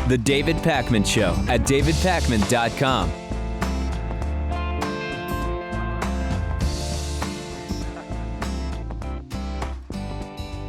The David Pakman Show at davidpakman.com.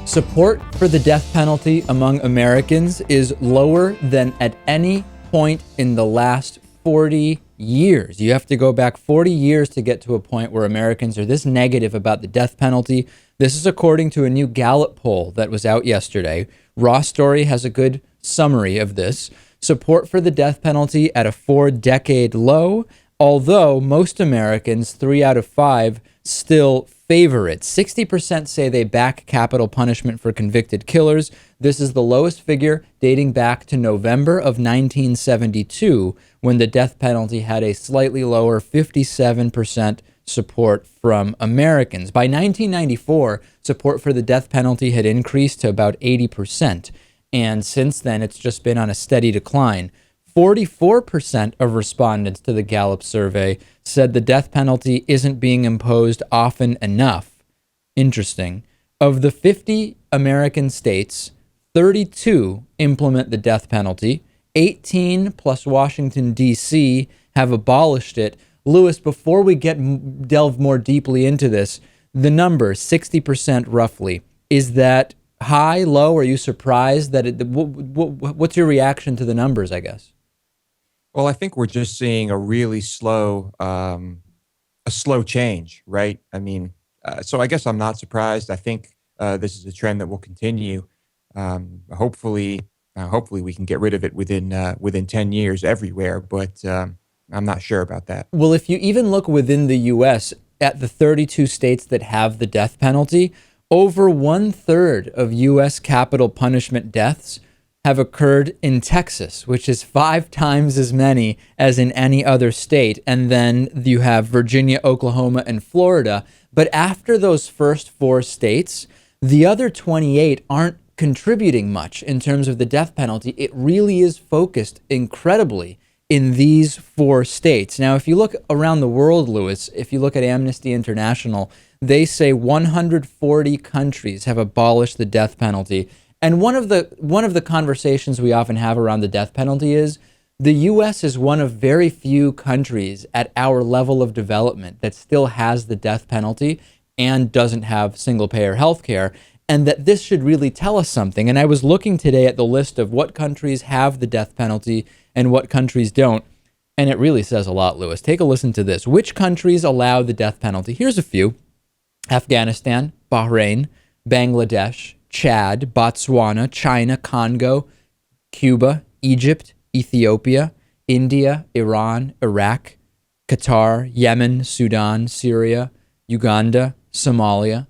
Support for the death penalty among Americans is lower than at any point in the last 40 years. You have to go back 40 years to get to a point where Americans are this negative about the death penalty. This is according to a new Gallup poll that was out yesterday. Raw Story has a good summary of this. Support for the death penalty at a 4-decade low, although most Americans, 3 out of 5, still favor it. 60% say they back capital punishment for convicted killers. This is the lowest figure dating back to November of 1972, when the death penalty had a slightly lower 57% support from Americans. By 1994, support for the death penalty had increased to about 80%. And since then, it's just been on a steady decline. 44% of respondents to the Gallup survey said the death penalty isn't being imposed often enough. Interesting. Of the 50 American states, 32 implement the death penalty. 18 plus Washington, D.C. have abolished it. Lewis, before we delve more deeply into this, the number, 60% roughly, is that high, low? Are you surprised that what's your reaction to the numbers, I guess? Well, I think we're just seeing a really slow change, right? I mean, so I guess I'm not surprised. I think this is a trend that will continue. Hopefully we can get rid of it within 10 years everywhere, but I'm not sure about that. Well, if you even look within the U.S. at the 32 states that have the death penalty, over 1/3 of U.S. capital punishment deaths have occurred in Texas, which is 5 times as many as in any other state. And then you have Virginia, Oklahoma, and Florida. But after those first 4 states, the other 28 aren't contributing much in terms of the death penalty. It really is focused incredibly in these 4 states. Now, if you look around the world, Lewis, if you look at Amnesty International, they say 140 countries have abolished the death penalty. And one of the conversations we often have around the death penalty is the U.S. is one of very few countries at our level of development that still has the death penalty and doesn't have single-payer health care, and that this should really tell us something. And I was looking today at the list of what countries have the death penalty and what countries don't, and it really says a lot, Lewis. Take a listen to this. Which countries allow the death penalty? Here's a few. Afghanistan, Bahrain, Bangladesh, Chad, Botswana, China, Congo, Cuba, Egypt, Ethiopia, India, Iran, Iraq, Qatar, Yemen, Sudan, Syria, Uganda, Somalia.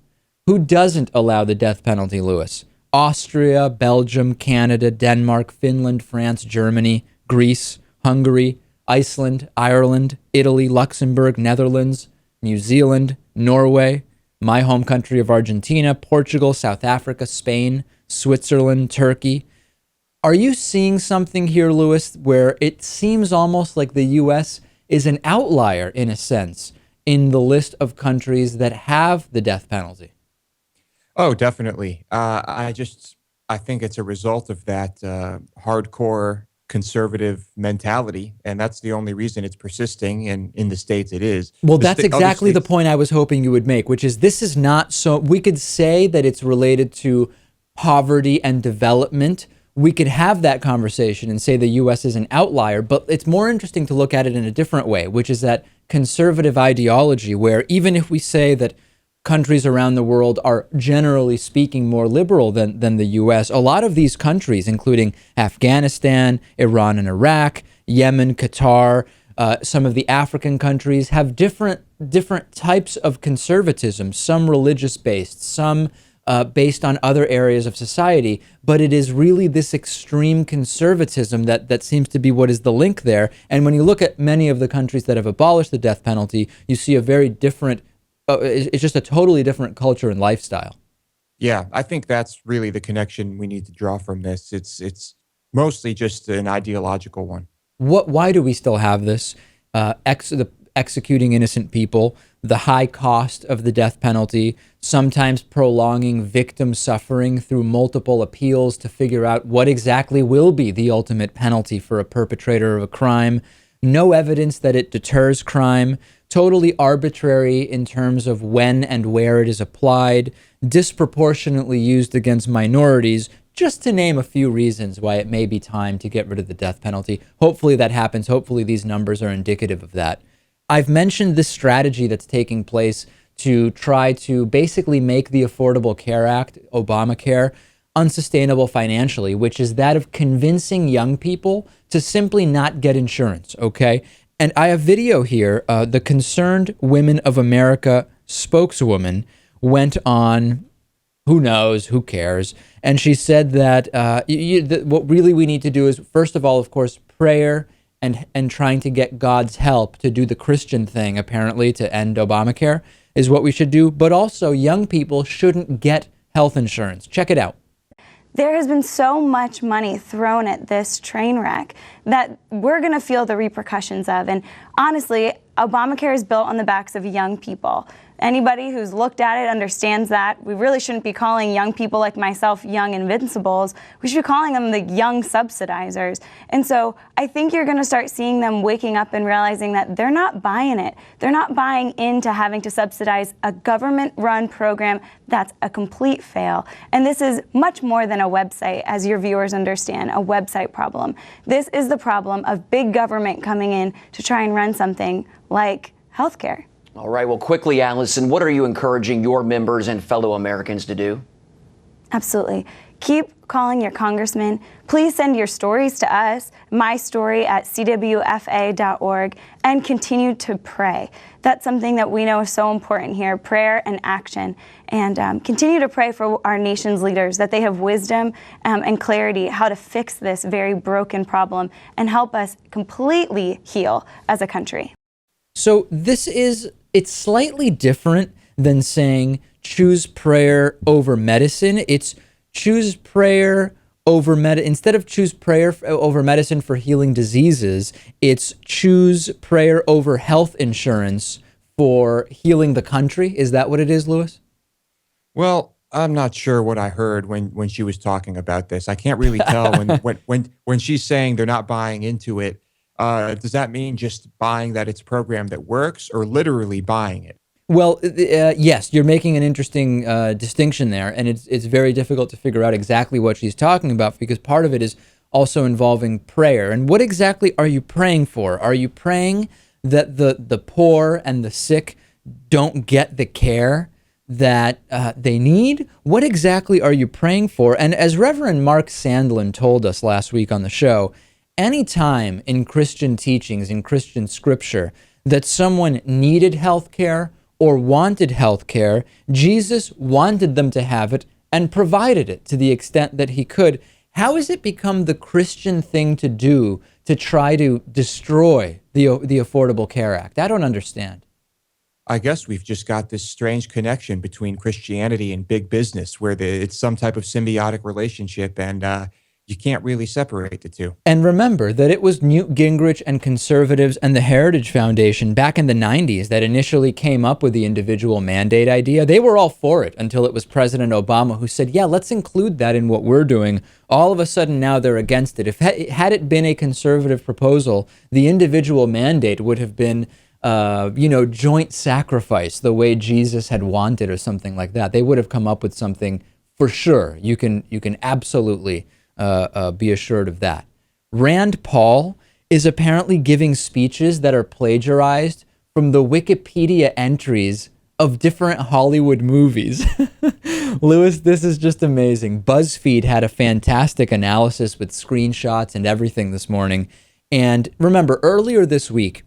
Who doesn't allow the death penalty, Lewis? Austria, Belgium, Canada, Denmark, Finland, France, Germany, Greece, Hungary, Iceland, Ireland, Italy, Luxembourg, Netherlands, New Zealand, Norway, my home country of Argentina, Portugal, South Africa, Spain, Switzerland, Turkey. Are you seeing something here, Lewis, where it seems almost like the U.S. is an outlier, in a sense, in the list of countries that have the death penalty? Oh, definitely. I think it's a result of that hardcore conservative mentality, and that's the only reason it's persisting, and in the states it is. Well, that's exactly the point I was hoping you would make, which is this is not so, we could say that it's related to poverty and development. We could have that conversation and say the U.S. is an outlier, but it's more interesting to look at it in a different way, which is that conservative ideology where even if we say that countries around the world are generally speaking more liberal than the U.S., a lot of these countries, including Afghanistan, Iran and Iraq, Yemen, Qatar, some of the African countries have different types of conservatism, some religious-based, some based on other areas of society, but it is really this extreme conservatism that seems to be what is the link there. And when you look at many of the countries that have abolished the death penalty, you see a very different, it's just a totally different culture and lifestyle. Yeah, I think that's really the connection we need to draw from this. It's mostly just an ideological one. Why do we still have this? Executing innocent people. the high cost of the death penalty, sometimes prolonging victim suffering through multiple appeals to figure out what exactly will be the ultimate penalty for a perpetrator of a crime, no evidence that it deters crime, totally arbitrary in terms of when and where it is applied, disproportionately used against minorities, just to name a few reasons why it may be time to get rid of the death penalty. Hopefully that happens. Hopefully these numbers are indicative of that. I've mentioned this strategy that's taking place to try to basically make the Affordable Care Act, Obamacare, unsustainable financially, which is that of convincing young people to simply not get insurance, okay? And I have video here. The Concerned Women of America spokeswoman went on, who knows, who cares, and she said that what really we need to do is, first of all, of course, prayer and trying to get God's help to do the Christian thing, apparently, to end Obamacare is what we should do. But also, young people shouldn't get health insurance. Check it out. There has been so much money thrown at this train wreck that we're going to feel the repercussions of. And honestly, Obamacare is built on the backs of young people. Anybody who's looked at it understands that. We really shouldn't be calling young people like myself young invincibles. We should be calling them the young subsidizers. And so I think you're going to start seeing them waking up and realizing that they're not buying it. They're not buying into having to subsidize a government-run program that's a complete fail. And this is much more than a website, as your viewers understand, a website problem. This is the problem of big government coming in to try and run something like healthcare. All right, well, quickly, Allison, what are you encouraging your members and fellow Americans to do? Absolutely. Keep calling your congressman. Please send your stories to us, mystore@cwfa.org, and continue to pray. That's something that we know is so important here, prayer and action. And continue to pray for our nation's leaders, that they have wisdom and clarity how to fix this very broken problem and help us completely heal as a country. So it's slightly different than saying choose prayer over medicine. It's choose prayer over instead of choose prayer over medicine for healing diseases, it's choose prayer over health insurance for healing the country. Is that what it is, Lewis? Well, I'm not sure what I heard when she was talking about this. I can't really tell when she's saying they're not buying into it. Does that mean just buying that it's a program that works, or literally buying it? Well, yes, you're making an interesting distinction there, and it's very difficult to figure out exactly what she's talking about, because part of it is also involving prayer. And what exactly are you praying for? Are you praying that the poor and the sick don't get the care that they need? What exactly are you praying for? And as Reverend Mark Sandlin told us last week on the show, anytime in Christian teachings, in Christian scripture, that someone needed health care or wanted health care, Jesus wanted them to have it and provided it to the extent that he could. How has it become the Christian thing to do to try to destroy the Affordable Care Act? I don't understand. I guess we've just got this strange connection between Christianity and big business, where it's some type of symbiotic relationship, and you can't really separate the two. And remember that it was Newt Gingrich and conservatives and the Heritage Foundation back in the 90s that initially came up with the individual mandate idea. They were all for it until it was President Obama who said, yeah, let's include that in what we're doing. All of a sudden now they're against it. Had it been a conservative proposal, the individual mandate would have been joint sacrifice, the way Jesus had wanted, or something like that. They would have come up with something for sure. You can absolutely be assured of that. Rand Paul is apparently giving speeches that are plagiarized from the Wikipedia entries of different Hollywood movies. Lewis, this is just amazing. BuzzFeed had a fantastic analysis with screenshots and everything this morning. And remember, earlier this week,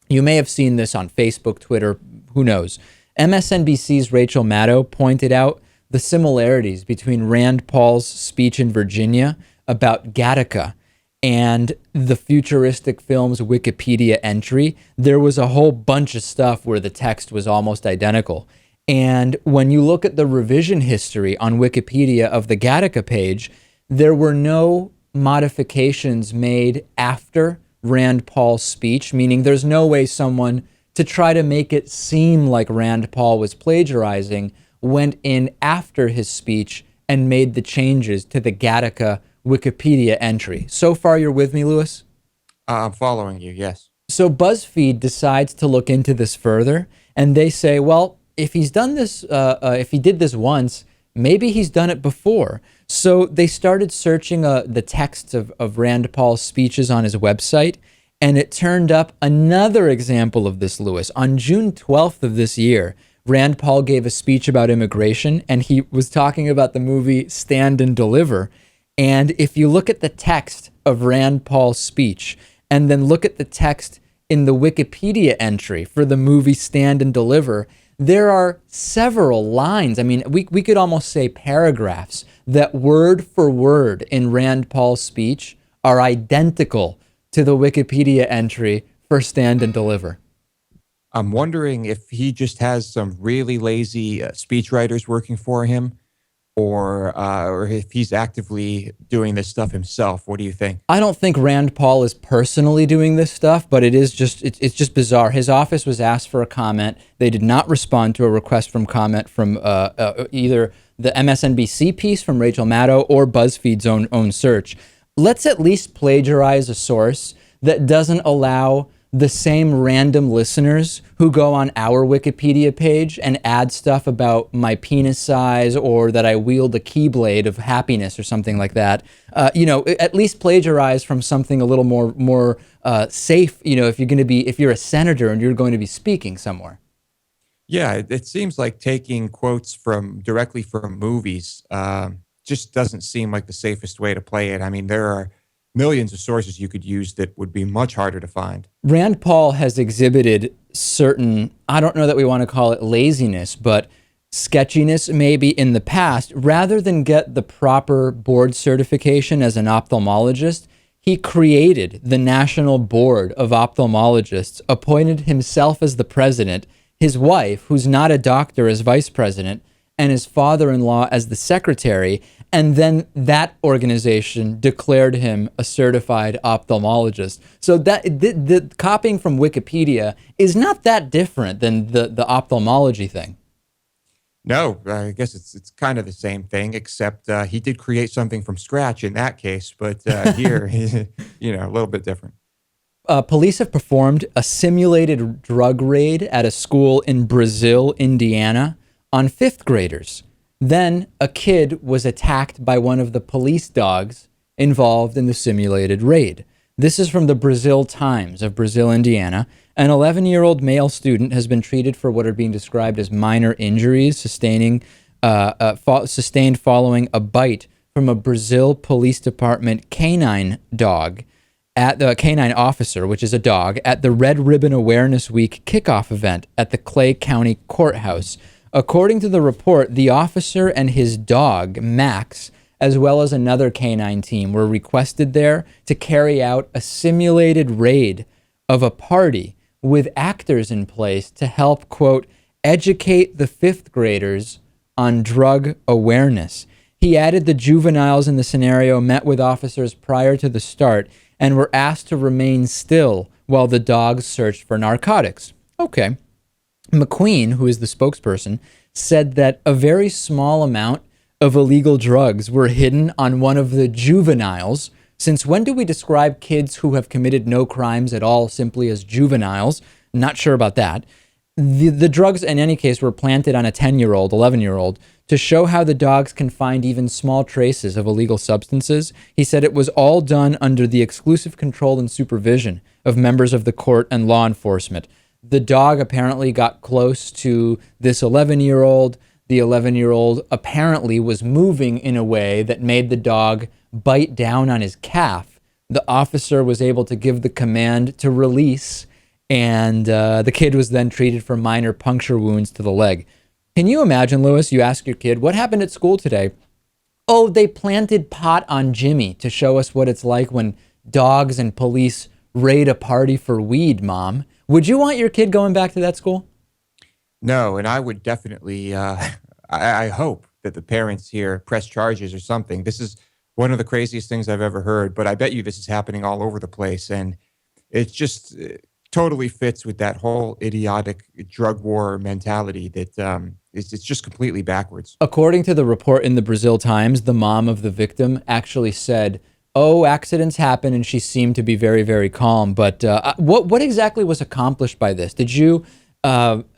you may have seen this on Facebook, Twitter, who knows, MSNBC's Rachel Maddow pointed out the similarities between Rand Paul's speech in Virginia about Gattaca and the futuristic film's Wikipedia entry. There was a whole bunch of stuff where the text was almost identical. And when you look at the revision history on Wikipedia of the Gattaca page, there were no modifications made after Rand Paul's speech, meaning there's no way someone to try to make it seem like Rand Paul was plagiarizing, went in after his speech and made the changes to the Gattaca Wikipedia entry. So far, you're with me, Lewis? I'm following you, yes. So BuzzFeed decides to look into this further, and they say, well, if he's done this, if he did this once, maybe he's done it before. So they started searching the texts of Rand Paul's speeches on his website, and it turned up another example of this, Lewis. On June 12th of this year, Rand Paul gave a speech about immigration, and he was talking about the movie Stand and Deliver. And if you look at the text of Rand Paul's speech, and then look at the text in the Wikipedia entry for the movie Stand and Deliver, there are several lines. I mean, we could almost say paragraphs that word for word in Rand Paul's speech are identical to the Wikipedia entry for Stand and Deliver. I'm wondering if he just has some really lazy speechwriters working for him, or if he's actively doing this stuff himself. What do you think? I don't think Rand Paul is personally doing this stuff, but it's just bizarre. His office was asked for a comment. They did not respond to a request from comment from either the MSNBC piece from Rachel Maddow or BuzzFeed's own search. Let's at least plagiarize a source that doesn't allow the same random listeners who go on our Wikipedia page and add stuff about my penis size or that I wield a keyblade of happiness or something like that. At least plagiarize from something a little more safe. If you're a senator and you're going to be speaking somewhere. Yeah, it seems like taking quotes directly from movies just doesn't seem like the safest way to play it. I mean, there are millions of sources you could use that would be much harder to find. Rand Paul has exhibited certain, I don't know that we want to call it laziness, but sketchiness maybe in the past. Rather than get the proper board certification as an ophthalmologist, he created the National Board of Ophthalmologists, appointed himself as the president, his wife, who's not a doctor, as vice president, and his father-in-law as the secretary, and then that organization declared him a certified ophthalmologist. So that the copying from Wikipedia is not that different than the ophthalmology thing. No, I guess it's kind of the same thing, except he did create something from scratch in that case, but here, a little bit different. Police have performed a simulated drug raid at a school in Brazil, Indiana, on fifth graders. Then a kid was attacked by one of the police dogs involved in the simulated raid. This is from the Brazil Times of Brazil, Indiana. An 11-year-old male student has been treated for what are being described as minor injuries sustained following a bite from a Brazil Police Department canine dog at the canine officer, which is a dog, at the Red Ribbon Awareness Week kickoff event at the Clay County Courthouse. According to the report, the officer and his dog, Max, as well as another canine team, were requested there to carry out a simulated raid of a party with actors in place to help, quote, educate the fifth graders on drug awareness. He added the juveniles in the scenario met with officers prior to the start and were asked to remain still while the dogs searched for narcotics. Okay. McQueen, who is the spokesperson, said that a very small amount of illegal drugs were hidden on one of the juveniles. Since when do we describe kids who have committed no crimes at all simply as juveniles? Not sure about that. The drugs, in any case, were planted on a 10-year-old, 11-year-old, to show how the dogs can find even small traces of illegal substances. He said it was all done under the exclusive control and supervision of members of the court and law enforcement. The dog apparently got close to this 11-year-old. The 11-year-old apparently was moving in a way that made the dog bite down on his calf. The officer was able to give the command to release, and the kid was then treated for minor puncture wounds to the leg. Can you imagine, Lewis, you ask your kid, what happened at school today? Oh, they planted pot on Jimmy to show us what it's like when dogs and police raid a party for weed, Mom. Would you want your kid going back to that school? No, and I would definitely, I hope that the parents here press charges or something. This is one of the craziest things I've ever heard, but I bet you this is happening all over the place. And it's just totally fits with that whole idiotic drug war mentality that it's just completely backwards. According to the report in the Brazil Times, the mom of the victim actually said, "Oh, accidents happen," and she seemed to be very, very calm. But what exactly was accomplished by this? Did you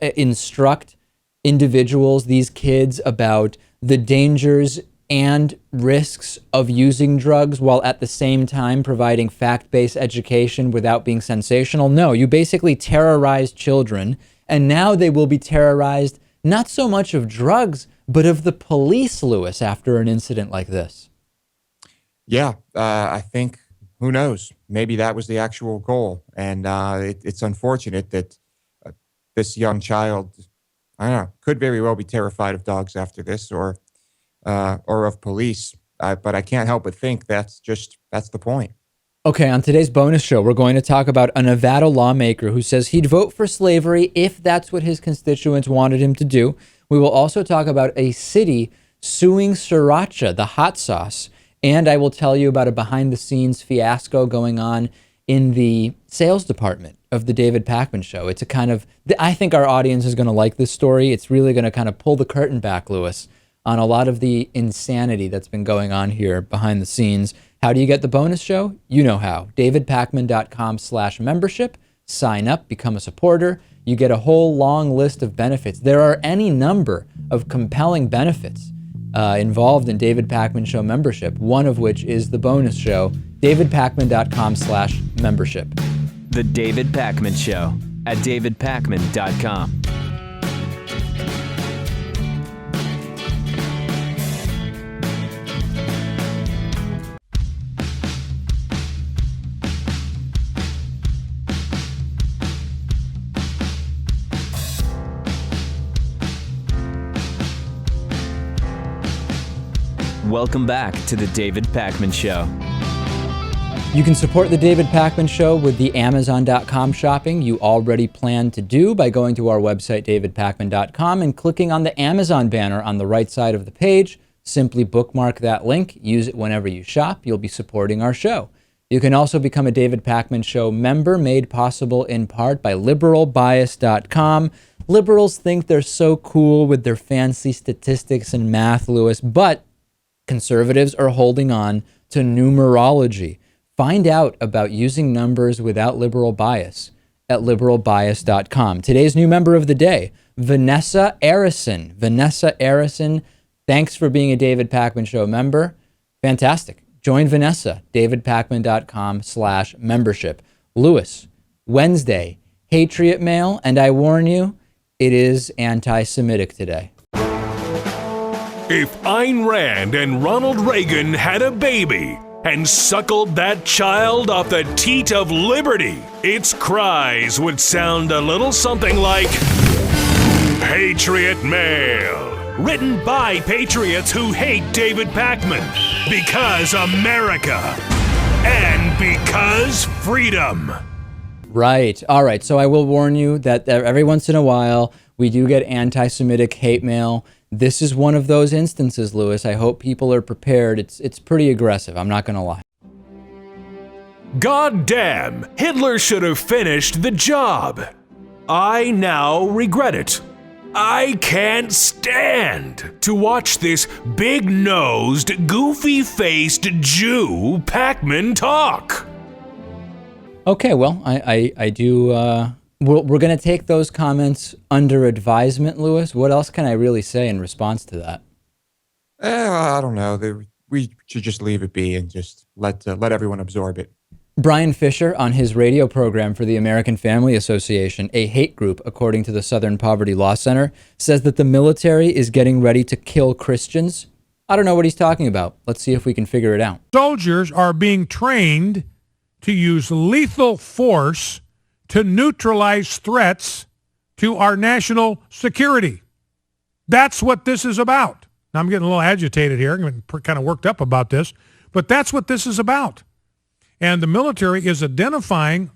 instruct individuals, these kids, about the dangers and risks of using drugs while at the same time providing fact-based education without being sensational? No, you basically terrorized children, and now they will be terrorized not so much of drugs, but of the police, Lewis, after an incident like this. Yeah, I think, who knows? Maybe that was the actual goal. And it's unfortunate that this young child, I don't know, could very well be terrified of dogs after this, or of police. But I can't help but think that's the point. Okay, on today's bonus show, we're going to talk about a Nevada lawmaker who says he'd vote for slavery if that's what his constituents wanted him to do. We will also talk about a city suing Sriracha, the hot sauce. And I will tell you about a behind-the-scenes fiasco going on in the sales department of the David Pakman Show. It's a kind of, I think our audience is going to like this story. It's really going to kind of pull the curtain back, Lewis, on a lot of the insanity that's been going on here behind the scenes. How do you get the bonus show? You know how. davidpakman.com/membership. Sign up, become a supporter. You get a whole long list of benefits. There are any number of compelling benefits involved in David Pakman Show membership, one of which is the bonus show, davidpakman.com/membership. The David Pakman Show at davidpakman.com. Welcome back to the David Pakman Show. You can support the David Pakman Show with the Amazon.com shopping you already planned to do by going to our website, davidpakman.com, and clicking on the Amazon banner on the right side of the page. Simply bookmark that link. Use it whenever you shop. You'll be supporting our show. You can also become a David Pakman Show member, made possible in part by liberalbias.com. Liberals think they're so cool with their fancy statistics and math, Lewis, but conservatives are holding on to numerology. Find out about using numbers without liberal bias at liberalbias.com. Today's new member of the day, Vanessa Arison. Vanessa Arison, thanks for being a David Pakman Show member. Fantastic. Join Vanessa, davidpakman.com/membership. Lewis, Wednesday, Patriot Mail, and I warn you, it is anti-Semitic today. If Ayn Rand and Ronald Reagan had a baby and suckled that child off the teat of liberty, its cries would sound a little something like Patriot Mail. Written by patriots who hate David Pakman. Because America. And because freedom. Right. All right. So I will warn you that every once in a while we do get anti-Semitic hate mail. This is one of those instances, Lewis. I hope people are prepared. It's pretty aggressive. I'm not going to lie. God damn, Hitler should have finished the job. I now regret it. I can't stand to watch this big-nosed, goofy-faced Jew Pakman talk. Okay, well, I do. We're going to take those comments under advisement, Lewis. What else can I really say in response to that? I don't know. We should just leave it be and just let everyone absorb it. Brian Fisher, on his radio program for the American Family Association, a hate group according to the Southern Poverty Law Center, says that the military is getting ready to kill Christians. I don't know what he's talking about. Let's see if we can figure it out. Soldiers are being trained to use lethal force to neutralize threats to our national security. That's what this is about. Now, I'm getting a little agitated here. I'm kind of worked up about this, but that's what this is about. And the military is identifying,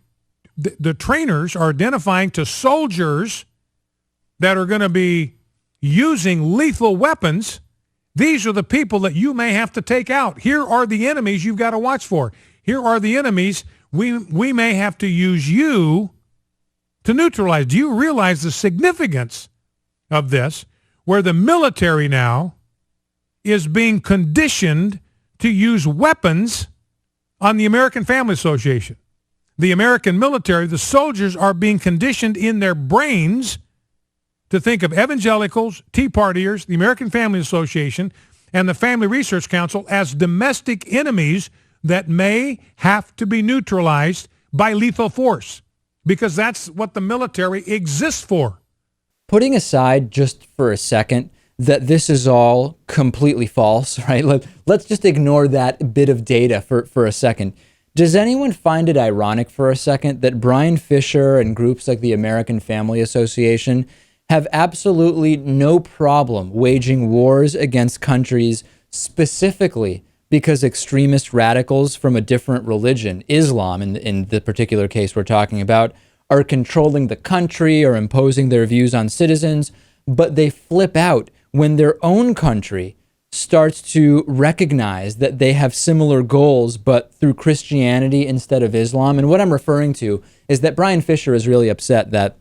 the trainers are identifying to soldiers that are going to be using lethal weapons. These are the people that you may have to take out. Here are the enemies you've got to watch for. Here are the enemies. We may have to use you to neutralize. Do you realize the significance of this, where the military now is being conditioned to use weapons on the American Family Association? The American military, the soldiers, are being conditioned in their brains to think of evangelicals, Tea Partiers, the American Family Association, and the Family Research Council as domestic enemies that may have to be neutralized by lethal force, because that's what the military exists for. Putting aside just for a second that this is all completely false, right? Let's just ignore that bit of data for a second. Does anyone find it ironic for a second that Brian Fisher and groups like the American Family Association have absolutely no problem waging wars against countries specifically because extremist radicals from a different religion, Islam in the particular case we're talking about, are controlling the country or imposing their views on citizens, but they flip out when their own country starts to recognize that they have similar goals, but through Christianity instead of Islam? And what I'm referring to is that Brian Fisher is really upset that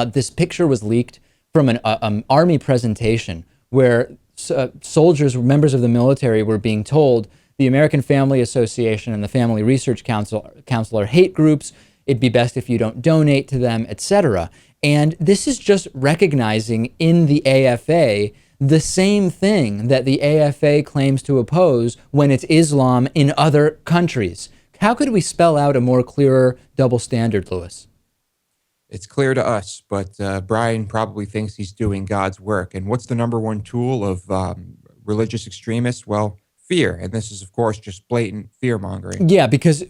this picture was leaked from an army presentation where soldiers, members of the military, were being told the American Family Association and the Family Research Council are hate groups. It'd be best if you don't donate to them, etc. And this is just recognizing in the AFA the same thing that the AFA claims to oppose when it's Islam in other countries. How could we spell out a more clearer double standard, Lewis? It's clear to us, but Brian probably thinks he's doing God's work. And what's the number one tool of religious extremists? Well, fear. And this is, of course, just blatant fear-mongering. Yeah, because,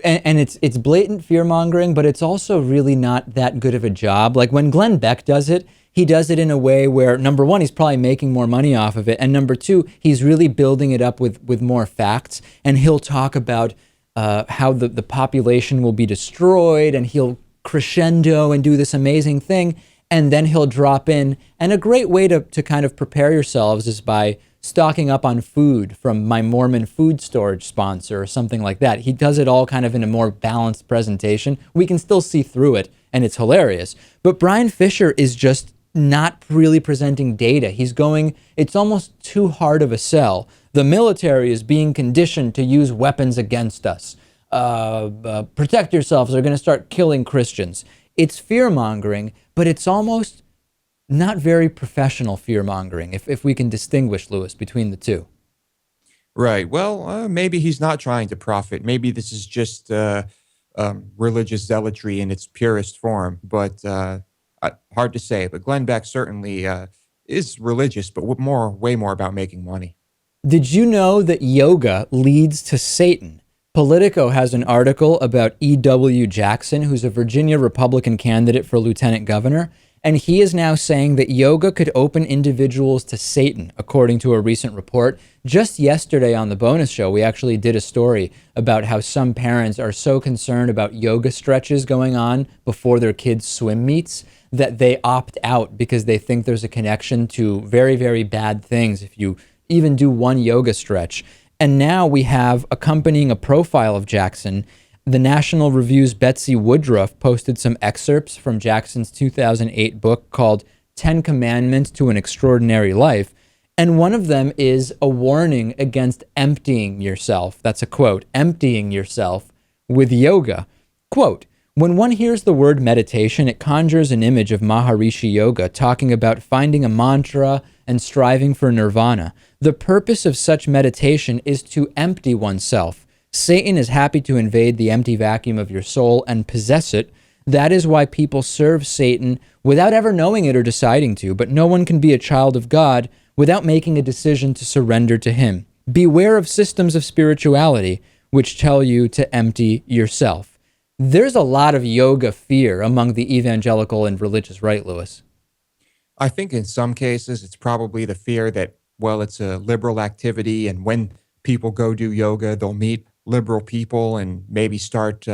and it's blatant fear-mongering, but it's also really not that good of a job. Like when Glenn Beck does it, he does it in a way where, number one, he's probably making more money off of it, and number two, he's really building it up with more facts, and he'll talk about how the population will be destroyed, and he'll crescendo and do this amazing thing, and then he'll drop in. And a great way to kind of prepare yourselves is by stocking up on food from my Mormon food storage sponsor or something like that. He does it all kind of in a more balanced presentation. We can still see through it, and it's hilarious. But Brian Fisher is just not really presenting data. He's going, it's almost too hard of a sell. The military is being conditioned to use weapons against us. Protect yourselves, they're going to start killing Christians. It's fear-mongering, but it's almost not very professional fear-mongering, if we can distinguish, Lewis, between the two. Right. Well, maybe he's not trying to profit. Maybe this is just religious zealotry in its purest form, but hard to say. But Glenn Beck certainly is religious, but way more about making money. Did you know that yoga leads to Satan? Politico has an article about E.W. Jackson, who's a Virginia Republican candidate for lieutenant governor, and he is now saying that yoga could open individuals to Satan, according to a recent report. Just yesterday on the bonus show, we actually did a story about how some parents are so concerned about yoga stretches going on before their kids' swim meets that they opt out because they think there's a connection to very, very bad things if you even do one yoga stretch. And now we have, accompanying a profile of Jackson, the National Review's Betsy Woodruff posted some excerpts from Jackson's 2008 book called 10 Commandments to an Extraordinary Life. And one of them is a warning against emptying yourself. That's a quote, emptying yourself with yoga. Quote, when one hears the word meditation, it conjures an image of Maharishi Yoga talking about finding a mantra and striving for nirvana. The purpose of such meditation is to empty oneself. Satan is happy to invade the empty vacuum of your soul and possess it. That is why people serve Satan without ever knowing it or deciding to, but no one can be a child of God without making a decision to surrender to him. Beware of systems of spirituality which tell you to empty yourself. There's a lot of yoga fear among the evangelical and religious right, Lewis. I think in some cases it's probably the fear that, well, it's a liberal activity, and when people go do yoga, they'll meet liberal people and maybe start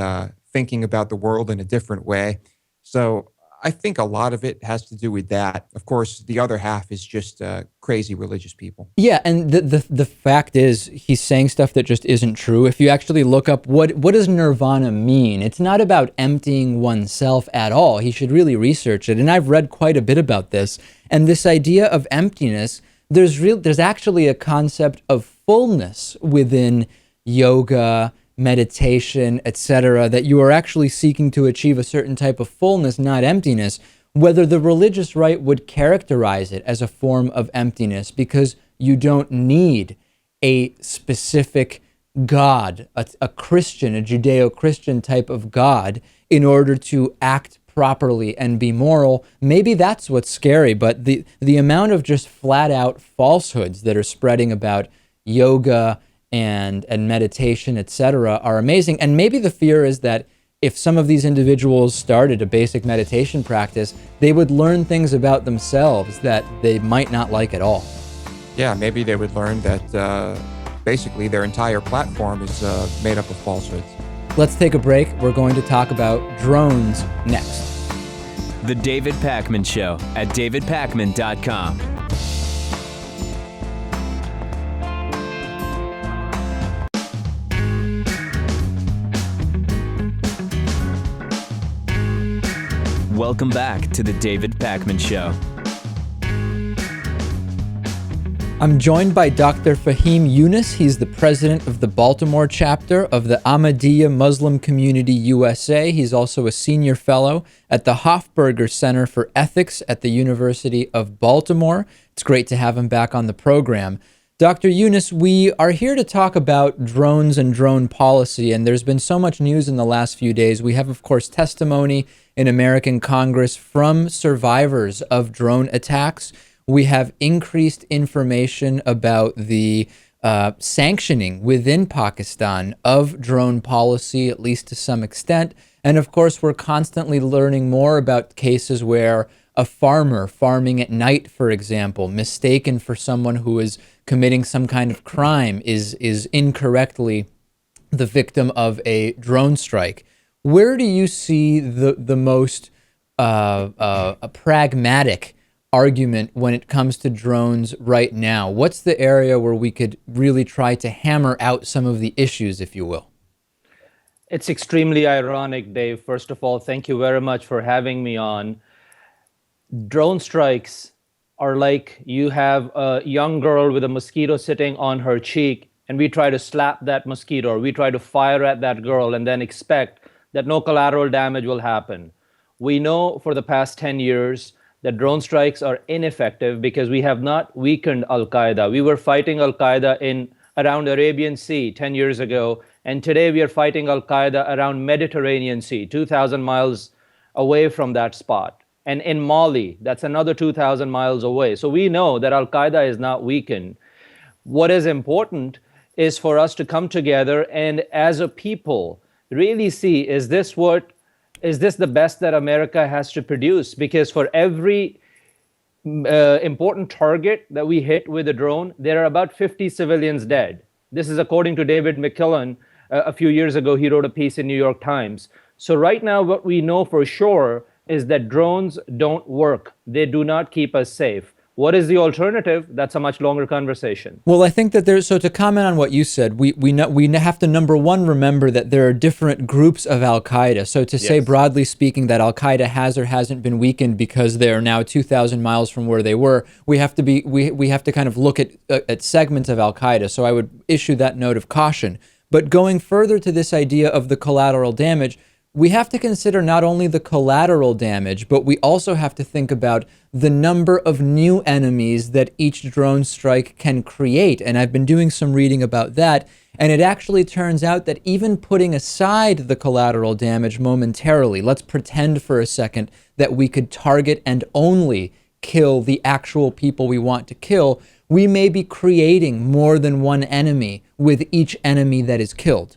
thinking about the world in a different way. So I think a lot of it has to do with that. Of course, the other half is just crazy religious people. Yeah, and the fact is, he's saying stuff that just isn't true. If you actually look up what does nirvana mean, it's not about emptying oneself at all. He should really research it. And I've read quite a bit about this. And this idea of emptiness, there's actually a concept of fullness within yoga, meditation, etc., that you are actually seeking to achieve a certain type of fullness, not emptiness. Whether the religious right would characterize it as a form of emptiness, because you don't need a specific God, a Christian, a Judeo-Christian type of God, in order to act properly and be moral. Maybe that's what's scary, but the amount of just flat out falsehoods that are spreading about yoga and meditation, etc., are amazing. And maybe the fear is that if some of these individuals started a basic meditation practice, they would learn things about themselves that they might not like at all. Yeah, maybe they would learn that basically their entire platform is made up of falsehoods. Let's take a break. We're going to talk about drones next. The David Pakman Show at davidpakman.com. Welcome back to the David Pakman Show. I'm joined by Dr. Fahim Yunus. He's the president of the Baltimore chapter of the Ahmadiyya Muslim Community USA. He's also a senior fellow at the Hofberger Center for Ethics at the University of Baltimore. It's great to have him back on the program. Dr. Yunus, we are here to talk about drones and drone policy, and there's been so much news in the last few days. We have, of course, testimony in American Congress from survivors of drone attacks. We have increased information about the sanctioning within Pakistan of drone policy, at least to some extent. And of course, we're constantly learning more about cases where a farmer farming at night, for example, mistaken for someone who is committing some kind of crime, is incorrectly the victim of a drone strike. Where do you see the most pragmatic argument when it comes to drones right now? What's the area where we could really try to hammer out some of the issues, if you will? It's extremely ironic, Dave. First of all, thank you very much for having me on. Drone strikes are like you have a young girl with a mosquito sitting on her cheek, and we try to slap that mosquito, or we try to fire at that girl and then expect that no collateral damage will happen. We know for the past 10 years that drone strikes are ineffective because we have not weakened Al-Qaeda. We were fighting Al-Qaeda in around Arabian Sea 10 years ago, and today we are fighting Al-Qaeda around Mediterranean Sea, 2,000 miles away from that spot. And in Mali, that's another 2,000 miles away. So we know that Al-Qaeda is not weakened. What is important is for us to come together and as a people really see, is this the best that America has to produce? Because for every important target that we hit with a drone, there are about 50 civilians dead. This is according to David McKillen. A few years ago, he wrote a piece in New York Times. So right now, what we know for sure is that drones don't work. They do not keep us safe. What is the alternative? That's a much longer conversation. Well, I think that so to comment on what you said, we have to, number one, remember that there are different groups of Al-Qaeda. So to say broadly speaking that Al-Qaeda has or hasn't been weakened because they are now 2,000 miles from where they were, we have to kind of look at segments of Al-Qaeda. So I would issue that note of caution. But going further to this idea of the collateral damage, we have to consider not only the collateral damage, but we also have to think about the number of new enemies that each drone strike can create. And I've been doing some reading about that, and it actually turns out that even putting aside the collateral damage momentarily, let's pretend for a second that we could target and only kill the actual people we want to kill, we may be creating more than one enemy with each enemy that is killed.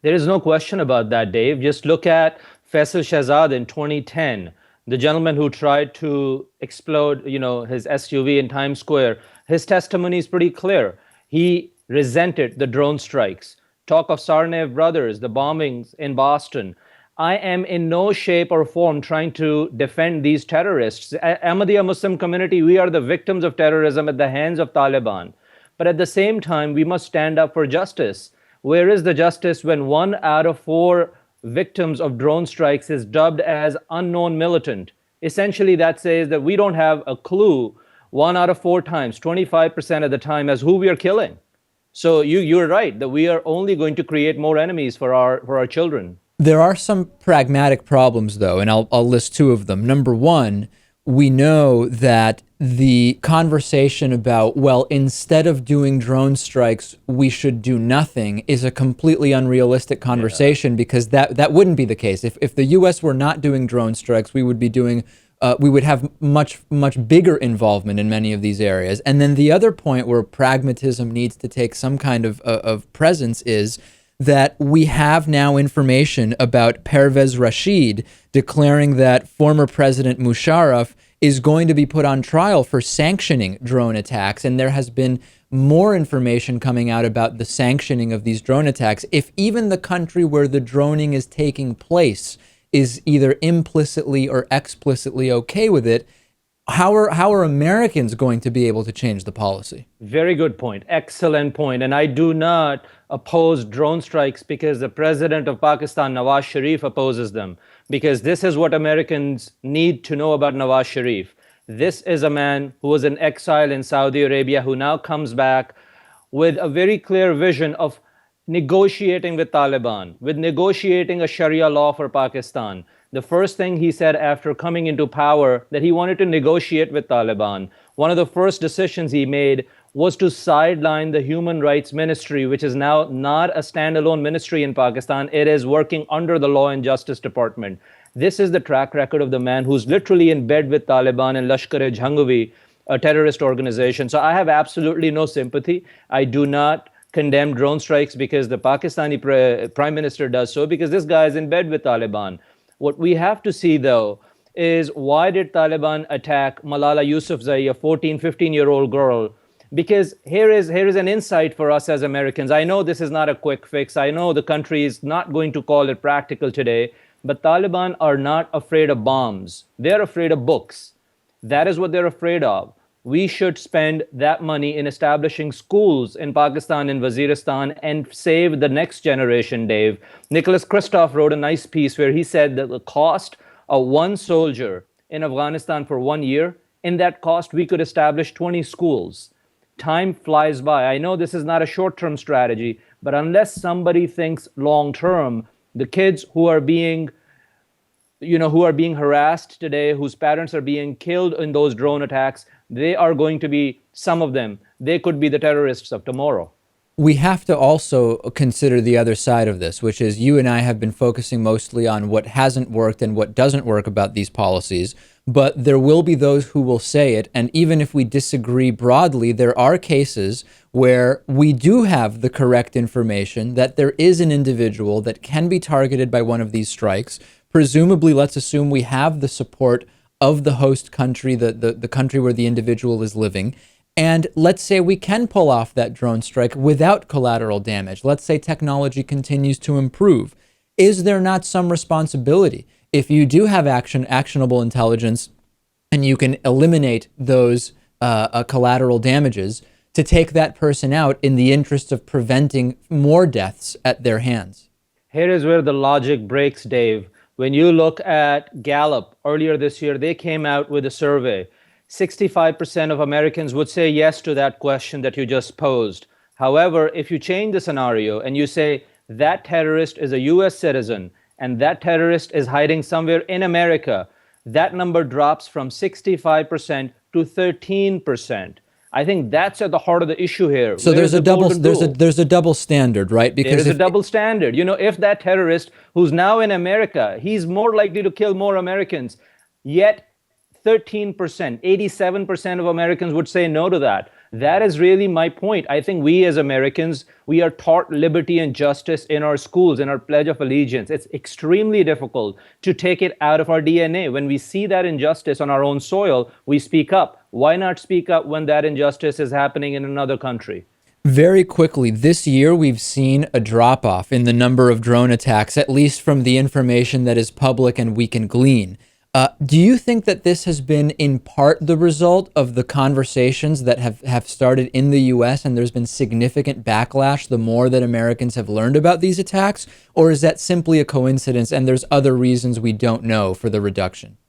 There is no question about that, Dave. Just look at Faisal Shahzad in 2010, the gentleman who tried to explode, his SUV in Times Square. His testimony is pretty clear. He resented the drone strikes. Talk of Sarnaev brothers, the bombings in Boston. I am in no shape or form trying to defend these terrorists. Ahmadiyya Muslim community, we are the victims of terrorism at the hands of Taliban. But at the same time, we must stand up for justice. Where is the justice when 1 out of 4 victims of drone strikes is dubbed as unknown militant? Essentially, that says that we don't have a clue 1 out of 4 times, 25% of the time, as who we are killing. So you're right that we are only going to create more enemies for our children. There are some pragmatic problems, though, and I'll list 2 of them. Number one, we know that the conversation about, well, instead of doing drone strikes, we should do nothing is a completely unrealistic conversation, because that wouldn't be the case. If the U.S. were not doing drone strikes, we would be doing we would have much bigger involvement in many of these areas. And then the other point where pragmatism needs to take some kind of presence is that we have now information about Pervez Rashid declaring that former President Musharraf is going to be put on trial for sanctioning drone attacks. And there has been more information coming out about the sanctioning of these drone attacks. If even the country where the droning is taking place is either implicitly or explicitly okay with it, how are Americans going to be able to change the policy? Very good point. Excellent point. And I do not oppose drone strikes because the president of Pakistan, Nawaz Sharif, opposes them. Because this is what Americans need to know about Nawaz Sharif. This is a man who was in exile in Saudi Arabia, who now comes back with a very clear vision of negotiating with Taliban, with negotiating a Sharia law for Pakistan. The first thing he said after coming into power that he wanted to negotiate with Taliban. One of the first decisions he made was to sideline the Human Rights Ministry, which is now not a standalone ministry in Pakistan. It is working under the Law and Justice Department. This is the track record of the man who's literally in bed with Taliban and Lashkar-e-Jhangvi, a terrorist organization. So I have absolutely no sympathy. I do not condemn drone strikes because the Pakistani prime minister does so, because this guy is in bed with Taliban. What we have to see, though, is why did Taliban attack Malala Yousafzai, a 14, 15-year-old girl? Because here is an insight for us as Americans. I know this is not a quick fix. I know the country is not going to call it practical today, but Taliban are not afraid of bombs. They're afraid of books. That is what they're afraid of. We should spend that money in establishing schools in Pakistan and Waziristan and save the next generation, Dave. Nicholas Kristof wrote a nice piece where he said that the cost of one soldier in Afghanistan for 1 year, in that cost, we could establish 20 schools. Time flies by. I know this is not a short-term strategy, but unless somebody thinks long-term, the kids who are being harassed today, whose parents are being killed in those drone attacks, they are going to be, some of them, they could be the terrorists of tomorrow. We have to also consider the other side of this, which is you and I have been focusing mostly on what hasn't worked and what doesn't work about these policies, but there will be those who will say it. And even if we disagree broadly, there are cases where we do have the correct information that there is an individual that can be targeted by one of these strikes. Presumably, let's assume we have the support of the host country, the country where the individual is living. And let's say we can pull off that drone strike without collateral damage. Let's say technology continues to improve. Is there not some responsibility, if you do have actionable intelligence and you can eliminate those collateral damages, to take that person out in the interest of preventing more deaths at their hands? Here is where the logic breaks, Dave. When you look at Gallup earlier this year, they came out with a survey. 65% of Americans would say yes to that question that you just posed. However, if you change the scenario and you say that terrorist is a US citizen and that terrorist is hiding somewhere in America, that number drops from 65% to 13%. I think that's at the heart of the issue here. So there's a double standard, right? Because there's a double standard. You know, if that terrorist who's now in America, he's more likely to kill more Americans, yet 13%, 87% of Americans would say no to that. That is really my point. I think we as Americans, we are taught liberty and justice in our schools, in our Pledge of Allegiance. It's extremely difficult to take it out of our DNA. When we see that injustice on our own soil, we speak up. Why not speak up when that injustice is happening in another country? Very quickly, this year we've seen a drop-off in the number of drone attacks, at least from the information that is public and we can glean. Do you think that this has been in part the result of the conversations that have started in the U.S. and there's been significant backlash the more that Americans have learned about these attacks? Or is that simply a coincidence and there's other reasons we don't know for the reduction?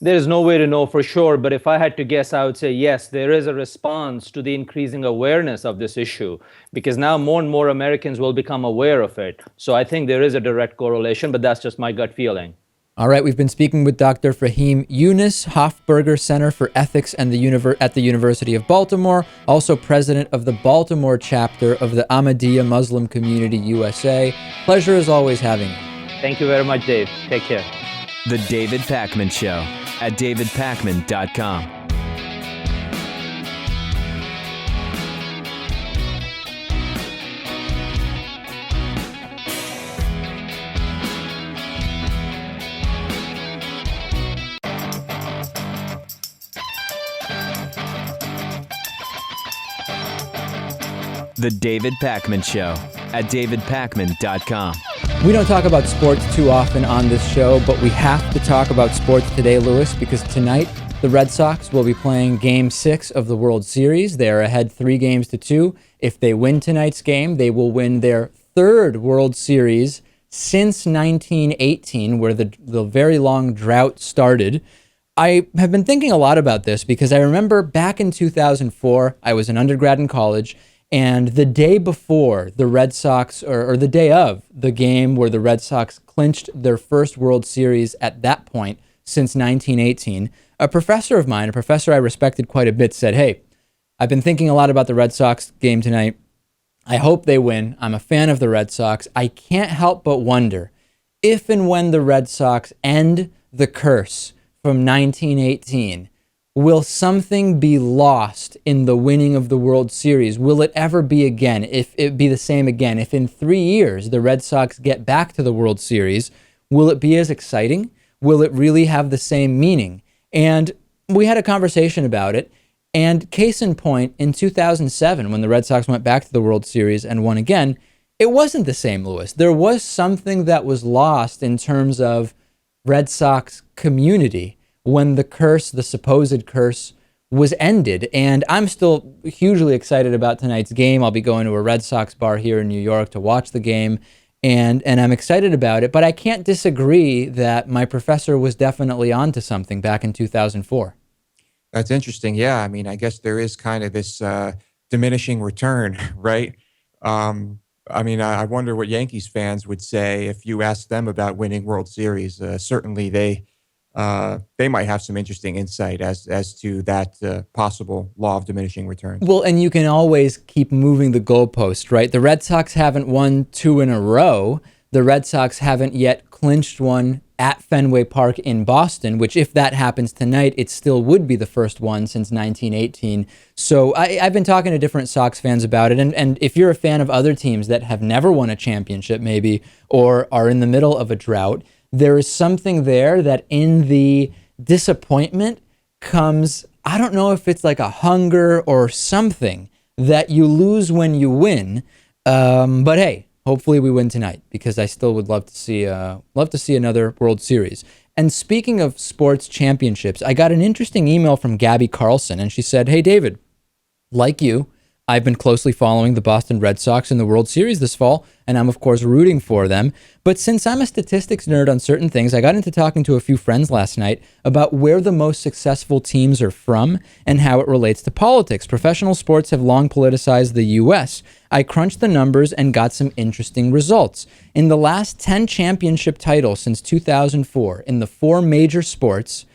There's no way to know for sure, but if I had to guess, I would say yes, there is a response to the increasing awareness of this issue, because now more and more Americans will become aware of it. So I think there is a direct correlation, but that's just my gut feeling. All right, we've been speaking with Dr. Fahim Yunus, Hofberger Center for Ethics and at the University of Baltimore, also president of the Baltimore chapter of the Ahmadiyya Muslim Community USA. Pleasure as always having you. Thank you very much, Dave. Take care. The David Pakman Show at davidpakman.com. The David Pakman Show at davidpakman.com. We don't talk about sports too often on this show, but we have to talk about sports today, Lewis, because tonight the Red Sox will be playing Game 6 of the World Series. They are ahead 3-2. If they win tonight's game, they will win their third World Series since 1918, where the very long drought started. I have been thinking a lot about this because I remember back in 2004, I was an undergrad in college, and the day before the Red Sox, or the day of the game where the Red Sox clinched their first World Series at that point since 1918, a professor of mine, a professor I respected quite a bit, said, "Hey, I've been thinking a lot about the Red Sox game tonight. I hope they win. I'm a fan of the Red Sox. I can't help but wonder if and when the Red Sox end the curse from 1918, will something be lost in the winning of the World Series? Will it ever be again? If it be the same again? If in 3 years the Red Sox get back to the World Series, will it be as exciting? Will it really have the same meaning?" And we had a conversation about it. And case in point, in 2007, when the Red Sox went back to the World Series and won again, it wasn't the same, Lewis. There was something that was lost in terms of Red Sox community when the curse, the supposed curse, was ended. And I'm still hugely excited about tonight's game. I'll be going to a Red Sox bar here in New York to watch the game, and I'm excited about it. But I can't disagree that my professor was definitely onto something back in 2004. That's interesting. Yeah, I mean, I guess there is kind of this diminishing return, right? I mean, I wonder what Yankees fans would say if you asked them about winning World Series. Certainly, they might have some interesting insight as to that possible law of diminishing returns. Well, and you can always keep moving the goalpost, right? The Red Sox haven't won 2 in a row. The Red Sox haven't yet clinched one at Fenway Park in Boston, which if that happens tonight, it still would be the first one since 1918. So I've been talking to different Sox fans about it. And if you're a fan of other teams that have never won a championship maybe, or are in the middle of a drought, there is something there that in the disappointment comes, I don't know if it's like a hunger or something that you lose when you win. But hey, hopefully we win tonight, because I still would love to see another World Series. And speaking of sports championships, I got an interesting email from Gabby Carlson, and she said, "Hey, David, like you, I've been closely following the Boston Red Sox in the World Series this fall, and I'm of course rooting for them. But since I'm a statistics nerd on certain things, I got into talking to a few friends last night about where the most successful teams are from and how it relates to politics. Professional sports have long politicized the U.S. I crunched the numbers and got some interesting results. In the last 10 championship titles since 2004, in the 4 major sports,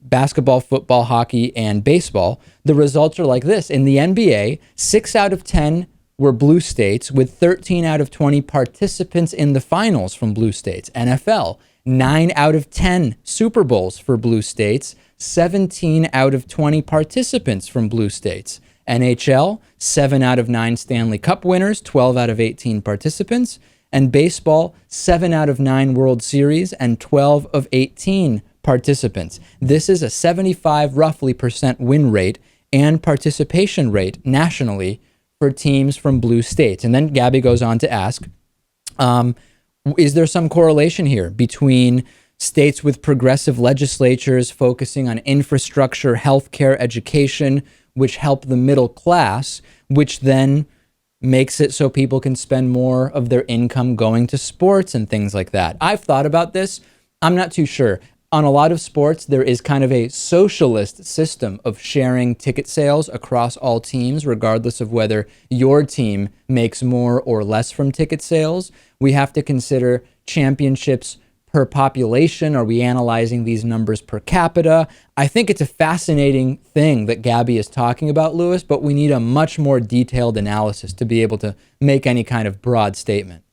basketball, football, hockey, and baseball, the results are like this. In the NBA, 6 out of 10 were blue states, with 13 out of 20 participants in the finals from blue states. NFL, 9 out of 10 Super Bowls for blue states, 17 out of 20 participants from blue states. NHL, 7 out of 9 Stanley Cup winners, 12 out of 18 participants. And baseball, 7 out of 9 World Series and 12 of 18 participants. This is a 75 roughly % win rate and participation rate nationally for teams from blue states. And then Gabby goes on to ask, is there some correlation here between states with progressive legislatures focusing on infrastructure, healthcare, education, which help the middle class, which then makes it so people can spend more of their income going to sports and things like that? I've thought about this. I'm not too sure. On a lot of sports, there is kind of a socialist system of sharing ticket sales across all teams, regardless of whether your team makes more or less from ticket sales. We have to consider championships per population. Are we analyzing these numbers per capita? I think it's a fascinating thing that Gabby is talking about, Lewis, but we need a much more detailed analysis to be able to make any kind of broad statement.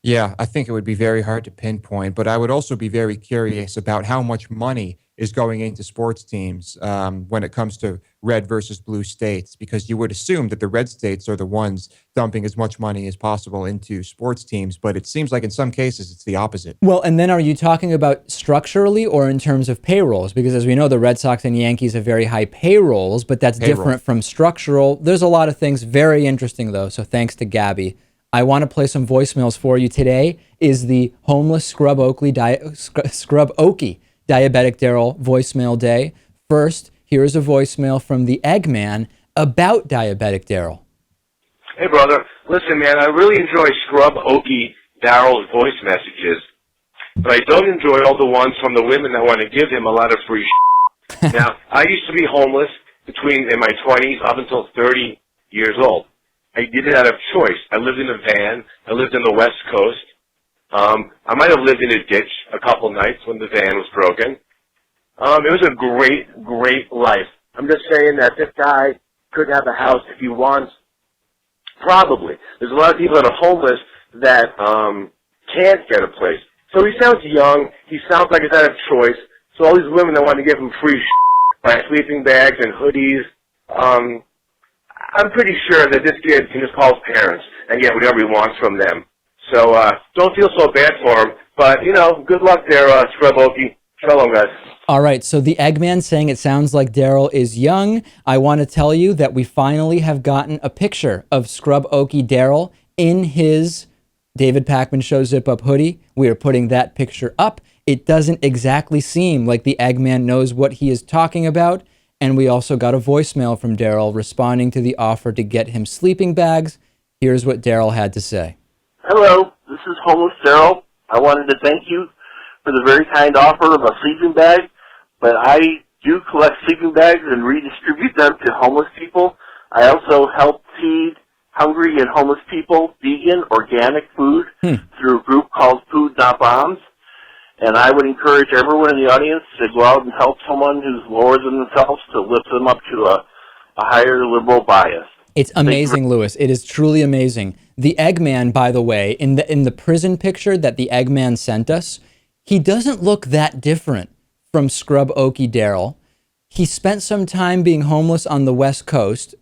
Yeah, I think it would be very hard to pinpoint, but I would also be very curious about how much money is going into sports teams when it comes to red versus blue states, because you would assume that the red states are the ones dumping as much money as possible into sports teams, but it seems like in some cases it's the opposite. Well, and then are you talking about structurally or in terms of payrolls? Because as we know, the Red Sox and Yankees have very high payrolls, but that's different from structural. There's a lot of things. Very interesting, though, so thanks to Gabby. I want to play some voicemails for you. Today is the homeless Scrub Oaky diabetic Daryl voicemail day. First, here's a voicemail from the Eggman about diabetic Daryl. Hey, brother. Listen, man, I really enjoy Scrub Oaky Daryl's voice messages, but I don't enjoy all the ones from the women that want to give him a lot of free shit. Now, I used to be homeless in my 20s up until 30 years old. I did it out of choice. I lived in a van. I lived on the West Coast. I might have lived in a ditch a couple nights when the van was broken. It was a great, great life. I'm just saying that this guy could have a house if he wants. Probably. There's a lot of people that are homeless that can't get a place. So he sounds young. He sounds like it's out of choice. So all these women that want to give him free by sleeping bags and hoodies, I'm pretty sure that this kid can just call his parents and get whatever he wants from them. So don't feel so bad for him. But, good luck there, Scrub Oaky. Shalom, guys. All right, so the Eggman saying it sounds like Daryl is young. I want to tell you that we finally have gotten a picture of Scrub Oaky Daryl in his David Pakman Show zip-up hoodie. We are putting that picture up. It doesn't exactly seem like the Eggman knows what he is talking about. And we also got a voicemail from Daryl responding to the offer to get him sleeping bags. Here's what Daryl had to say. Hello, this is homeless Daryl. I wanted to thank you for the very kind offer of a sleeping bag, but I do collect sleeping bags and redistribute them to homeless people. I also help feed hungry and homeless people vegan, organic food through a group called Food Not Bombs. And I would encourage everyone in the audience to go out and help someone who's lower than themselves to lift them up to a higher liberal bias. It's amazing, Lewis. It is truly amazing. The Eggman, by the way, in the prison picture that the Eggman sent us, he doesn't look that different from Scrub Oaky Daryl. He spent some time being homeless on the West Coast.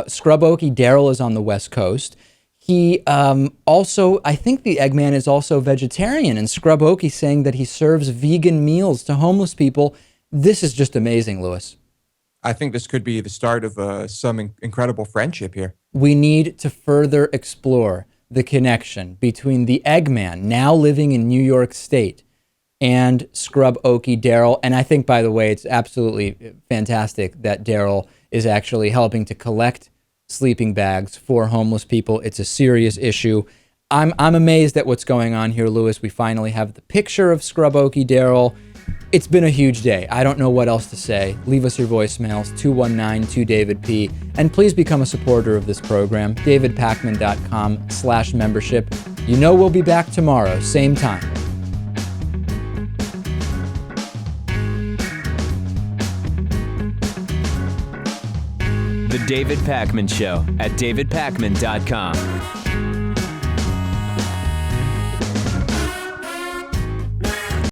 Scrub Oaky Daryl is on the West Coast. He also, I think the Eggman is also vegetarian, and Scrub Oaky saying that he serves vegan meals to homeless people. This is just amazing, Lewis. I think this could be the start of some incredible friendship here. We need to further explore the connection between the Eggman, now living in New York State, and Scrub Oaky Daryl. And I think, by the way, it's absolutely fantastic that Daryl is actually helping to collect sleeping bags for homeless people. It's a serious issue. I'm amazed at what's going on here, Lewis. We finally have the picture of Scrub Oaky Daryl. It's been a huge day. I don't know what else to say. Leave us your voicemails, 219-2DavidP. And please become a supporter of this program, davidpakman.com/membership. You know we'll be back tomorrow, same time. The David Pakman Show at davidpakman.com.